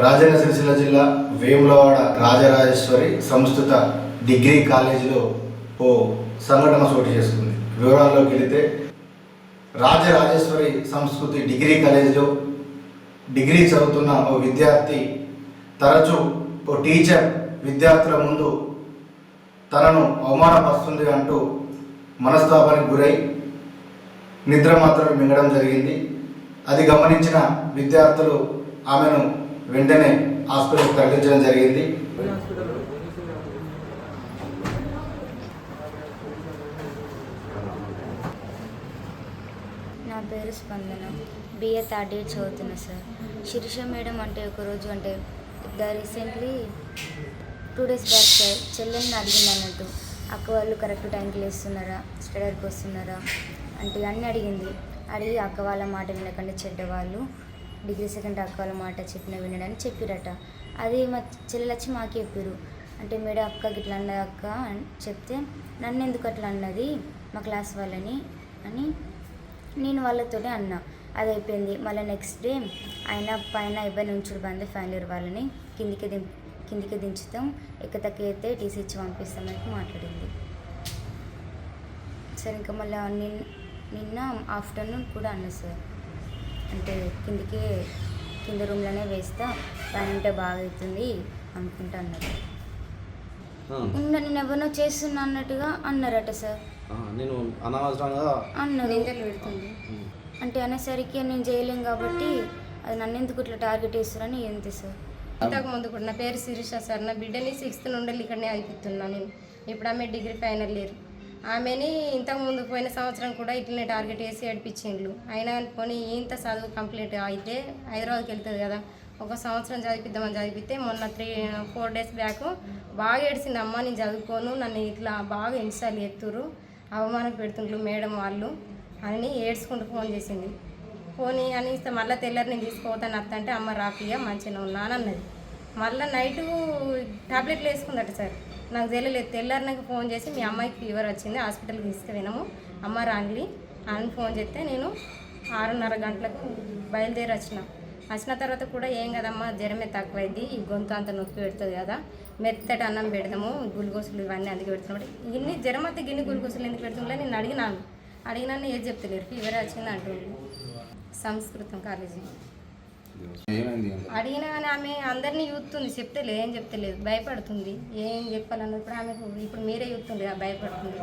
రాజన్న సిరిసిల్ల జిల్లా వేములవాడ రాజరాజేశ్వరి సంస్కృత డిగ్రీ కాలేజీలో ఓ సంఘటన చోటు చేసుకుంది. వివరాల్లోకి వెళితే రాజరాజేశ్వరి సంస్కృతి డిగ్రీ కాలేజీలో డిగ్రీ చదువుతున్న ఓ విద్యార్థి తరచూ ఓ టీచర్ విద్యార్థుల ముందు తనను అవమానపరుస్తుంది అంటూ మనస్తాపానికి గురై నిద్ర మాత్రం మింగడం జరిగింది. అది గమనించిన విద్యార్థులు ఆమెను వెంటనే హాస్పిటల్కి తరలించడం జరిగింది. నా పేరు స్పందన, బిఏ థర్డ్ ఇయర్ చదువుతున్నా సార్. శిరీష మేడం అంటే ఒకరోజు అంటే రీసెంట్లీ 2 days బ్యాక్ సార్ చెల్లెల్ని అడిగింది అన్నట్టు, అక్క వాళ్ళు కరెక్ట్ టైంకి లేస్తున్నారా, స్టడీకి వస్తున్నారా అంటే అన్నీ అడిగింది. అడిగి అక్క వాళ్ళ మాట వినకండి, చెడ్డవాళ్ళు, డిగ్రీ సెకండ్ అక్క వాళ్ళ మాట చెప్పిన వినడని చెప్పిరట. అది మా చెల్లెలు వచ్చి మాకు చెప్పారు. అంటే మేడం అక్కకి ఇట్లా అన్నది అక్క అని చెప్తే, నన్ను ఎందుకు అట్లా అన్నది మా క్లాస్ వాళ్ళని అని నేను వాళ్ళతోనే అన్నా. అది అయిపోయింది. మళ్ళీ నెక్స్ట్ డే ఆయన పైన ఇబ్బంది ఉంచుడు బంది ఫైనల్ ఇయర్ వాళ్ళని కిందికి దించుతాం, ఎక్కతక్కి అయితే టీసీ ఇచ్చి పంపిస్తామని మాట్లాడింది సార్. ఇంకా మళ్ళీ నిన్న ఆఫ్టర్నూన్ కూడా అన్నా సార్, అంటే కింద రూమ్లోనే వేస్తా, పైన ఉంటే బాగా అవుతుంది అనుకుంటా అన్నారు. ఇంకా నేను ఎవరినో చేస్తున్నా అన్నట్టుగా అన్నారట సార్. నేను అనవసరంగా అన్నారు అంటే అనేసరికి నేను చేయలేం కాబట్టి అది నన్ను ఎందుకు ఇట్లా టార్గెట్ చేస్తారని ఏంటి సార్. ఇంతకుముందు కూడా నా పేరు శిరీష సార్. నా బిడ్డని 6th నుండి ఇక్కడనే చదివిస్తున్నా నేను. ఇప్పుడు ఆమె డిగ్రీ ఫైనల్ ఇయర్. ఆమెని ఇంతకుముందు పోయిన సంవత్సరం కూడా ఇట్లనే టార్గెట్ చేసి ఏడిపించిండ్లు. అయినా అనుకొని ఇంత చదువు కంప్లీట్ అయితే హైదరాబాద్కి వెళ్తుంది కదా, ఒక సంవత్సరం చదివిద్దామని చదివితే మొన్న 4 days బ్యాక్ బాగా ఏడిచింది. అమ్మ నేను చదువుకోను, నన్ను ఇట్లా బాగా ఎన్నిసార్లు ఎత్తురు, అవమానం పెడుతుండ్రు మేడం వాళ్ళు అని ఏడ్చుకుంటూ ఫోన్ చేసింది. ఫోన్ అని ఇస్తే మళ్ళీ తెల్లారి నేను తీసుకుపోతాను అత్త అంటే, అమ్మ రాపియ్య మంచిగా ఉన్నాను అన్నది. మళ్ళీ నైటు టాబ్లెట్లు వేసుకుందట సార్. నాకు తెలియలేదు. తెల్లారి నాకు ఫోన్ చేసి మీ అమ్మాయికి ఫీవర్ వచ్చింది, హాస్పిటల్కి తీసుకుపోయినాము, అమ్మ రాంగ్లీ అని ఫోన్ చేస్తే నేను 6:30 గంటలకు బయలుదేరి వచ్చిన తర్వాత కూడా ఏం కదమ్మా జ్వరమే తక్కువైంది, ఈ గొంతు అంత నొప్పి పెడుతుంది కదా, మెత్తటి అన్నం పెడదాము, గుల్కోసులు ఇవన్నీ అందుకు పెడుతున్నాడు. ఇన్ని జ్వరం అయితే గిన్ని గుల్కోసులు ఎందుకు పెడుతుండే నేను అడిగినాను ఏది చెప్తలేరు, ఫీవర్ వచ్చింది అంటుంది. సంస్కృతం కాలేజీ అడిగినా కానీ ఆమె అందరినీ చూస్తుంది, చెప్తలేదు, ఏం చెప్తలేదు, భయపడుతుంది. ఏం చెప్పాలన్నప్పుడు ఆమెకు ఇప్పుడు మీరే చూస్తుంది భయపడుతుంది.